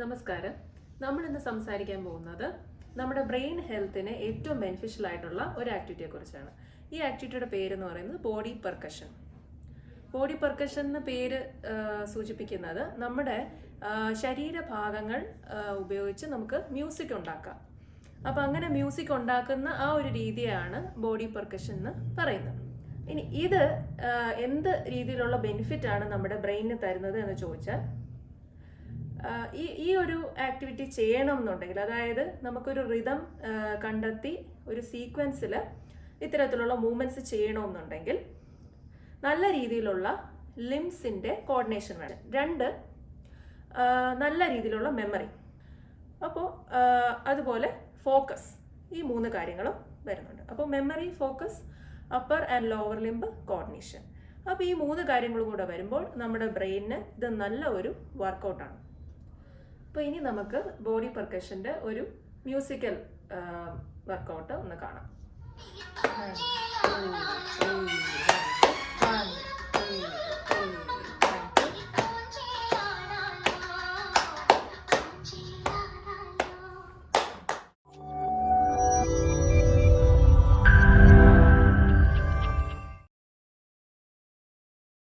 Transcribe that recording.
നമസ്കാരം. നമ്മൾ ഇന്ന് സംസാരിക്കാൻ പോകുന്നത് നമ്മുടെ ബ്രെയിൻ ഹെൽത്തിന് ഏറ്റവും ബെനിഫിഷ്യൽ ആയിട്ടുള്ള ഒരു ആക്ടിവിറ്റിയെ കുറിച്ചാണ്. ഈ ആക്ടിവിറ്റിയുടെ പേര് എന്ന് പറയുന്നത് ബോഡി പെർക്കഷൻ. ബോഡി പെർക്കഷൻ എന്ന പേര് സൂചിപ്പിക്കുന്നത് നമ്മുടെ ശരീരഭാഗങ്ങൾ ഉപയോഗിച്ച് നമുക്ക് മ്യൂസിക് ഉണ്ടാക്കാം. അപ്പം അങ്ങനെ മ്യൂസിക് ഉണ്ടാക്കുന്ന ആ ഒരു രീതിയാണ് ബോഡി പെർക്കഷൻ എന്ന് പറയുന്നത്. ഇനി ഇത് എന്ത് രീതിയിലുള്ള ബെനിഫിറ്റാണ് നമ്മുടെ ബ്രെയിനിന് തരുന്നത് എന്ന് ചോദിച്ചാൽ, ഈ ഒരു ആക്ടിവിറ്റി ചെയ്യണം എന്നുണ്ടെങ്കിൽ, അതായത് നമുക്കൊരു റിതം കണ്ടെത്തി ഒരു സീക്വൻസിൽ ഇത്തരത്തിലുള്ള മൂവ്മെൻറ്റ്സ് ചെയ്യണമെന്നുണ്ടെങ്കിൽ നല്ല രീതിയിലുള്ള ലിംസിൻ്റെ കോർഡിനേഷൻ വേണം. രണ്ട്, നല്ല രീതിയിലുള്ള മെമ്മറി, അപ്പോൾ അതുപോലെ ഫോക്കസ്, ഈ മൂന്ന് കാര്യങ്ങളും വരുന്നുണ്ട്. അപ്പോൾ memory, focus, upper and lower limb coordination. അപ്പോൾ ഈ മൂന്ന് കാര്യങ്ങളും കൂടെ വരുമ്പോൾ നമ്മുടെ ബ്രെയിനിന് ഇത് നല്ല ഒരു വർക്കൗട്ടാണ്. അപ്പോൾ ഇനി നമുക്ക് ബോഡി പെർക്കഷൻ്റെ ഒരു മ്യൂസിക്കൽ വർക്കൗട്ട് ഒന്ന് കാണാം.